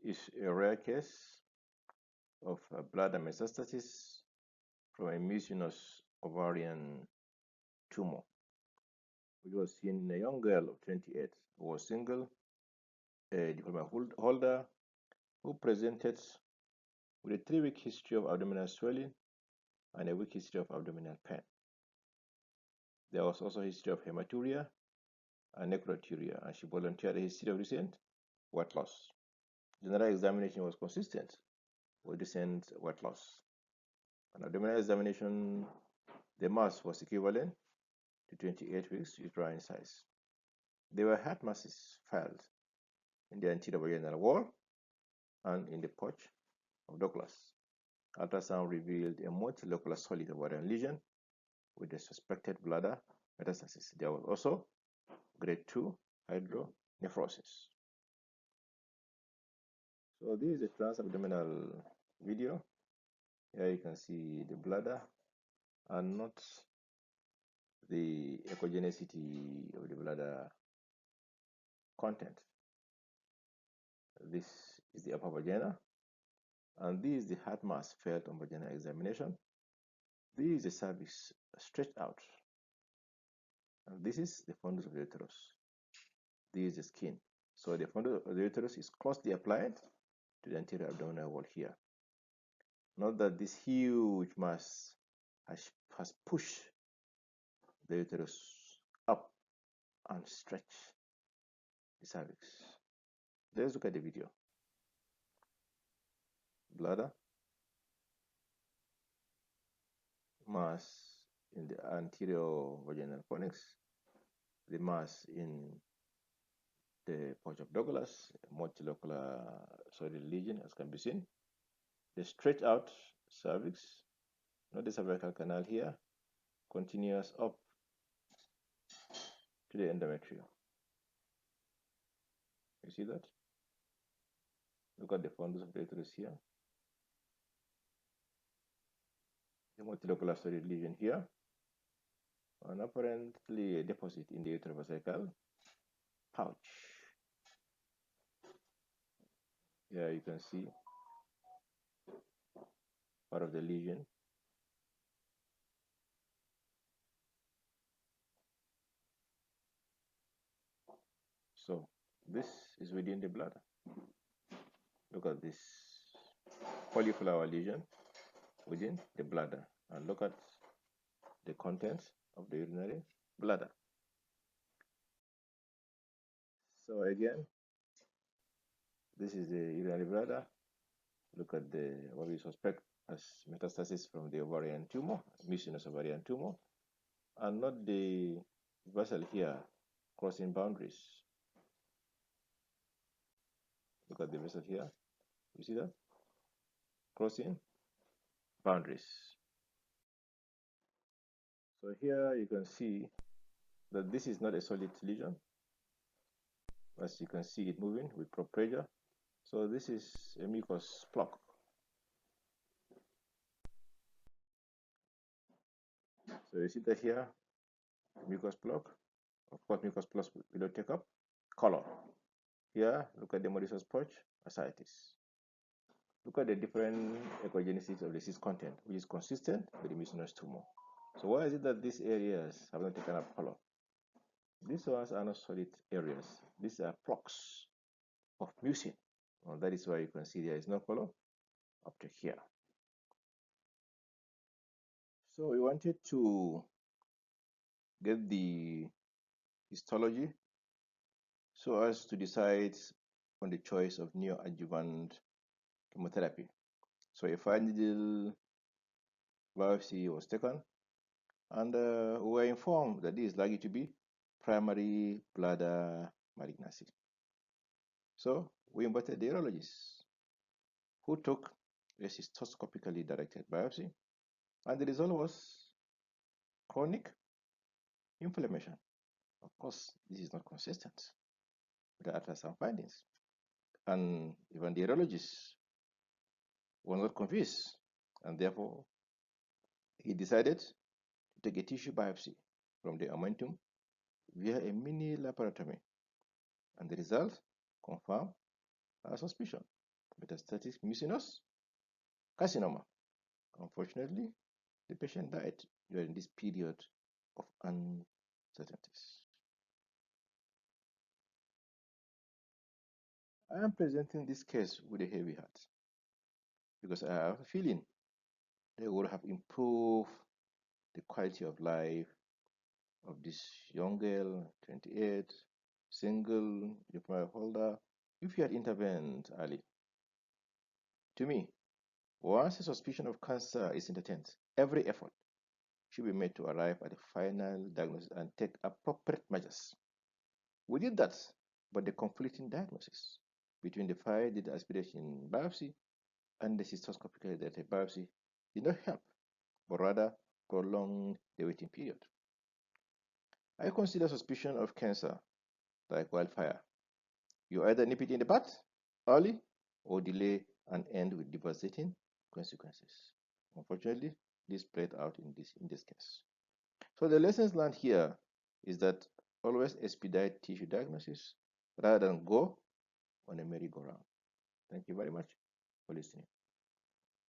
is a rare case of bladder metastasis from a mucinous ovarian tumor, which was seen in a young girl of 28 who was single, a diploma holder, who presented with a 3-week history of abdominal swelling and a week history of abdominal pain. There was also a history of hematuria and necroturia, and she volunteered a history of recent weight loss. General examination was consistent with recent weight loss. On abdominal examination, the mass was equivalent to 28 weeks uterine size. There were heart masses found in the anterior vaginal wall and in the pouch of Douglas. Ultrasound revealed a multilocular solid ovarian lesion with a suspected bladder metastasis. There was also grade 2 hydronephrosis. So this is a transabdominal video. Here you can see the bladder and not the echogenicity of the bladder content. This is the upper vagina, and this is the heart mass felt on vaginal examination. This is the cervix stretched out, and this is the fundus of the uterus. This is the skin. So the fundus of the uterus is closely applied to the anterior abdominal wall here. Note that this huge mass has pushed the uterus up and stretched the cervix. Let's look at the video. Bladder, mass in the anterior vaginal fornix, the mass in the pouch of Douglas, multilocular solid lesion as can be seen, the stretched out cervix, not the cervical canal here, continues up to the endometrium. You see that? Look at the fundus of the uterus here. The multilocular solid lesion here, and apparently a deposit in the uterovesical pouch. Here you can see part of the lesion. So this is within the bladder. Look at this cauliflower lesion within the bladder, and look at the contents of the urinary bladder. So again, this is the urinary bladder. Look at what we suspect as metastasis from the ovarian tumor, mucinous ovarian tumor, and not the vessel here crossing boundaries. Look at the vessel here. You see that? Crossing boundaries. So here you can see that this is not a solid lesion. As you can see it moving with probe pressure. So this is a mucus plug. So you see that here, mucus plug. Of course, mucus plugs will not take up color. Here, look at the Morrison's pouch, ascites. Look at the different echogenesis of the cyst content, which is consistent with the mucinous tumor. So why is it that these areas have not taken up color? These ones are not solid areas. These are plugs of mucin. And that is why you can see there is no color up to here. So we wanted to get the histology so as to decide on the choice of neoadjuvant chemotherapy. So a fine needle biopsy was taken, and we were informed that this is likely to be primary bladder malignancy. So we invited the urologist, who took a cystoscopically directed biopsy, and the result was chronic inflammation. Of course, this is not consistent with the ultrasound findings, and even the urologist was not convinced, and therefore he decided to take a tissue biopsy from the omentum via a mini laparotomy, and the result confirmed our suspicion. metastatic mucinous carcinoma. Unfortunately, the patient died during this period of uncertainties. I am presenting this case with a heavy heart because I have a feeling they would have improved the quality of life of this young girl, 28, single, diploma holder, if you had intervened early. To me, once a suspicion of cancer is entertained, every effort should be made to arrive at a final diagnosis and take appropriate measures. We did that, but the conflicting diagnosis between the 5-lead aspiration biopsy and the cystoscopic directed biopsy did not help, but rather prolonged the waiting period. I consider suspicion of cancer like wildfire. You either nip it in the bud early or delay and end with devastating consequences. Unfortunately, this played out in this case. So the lessons learned here is that always expedite tissue diagnosis rather than go on a merry-go-round. Thank you very much for listening.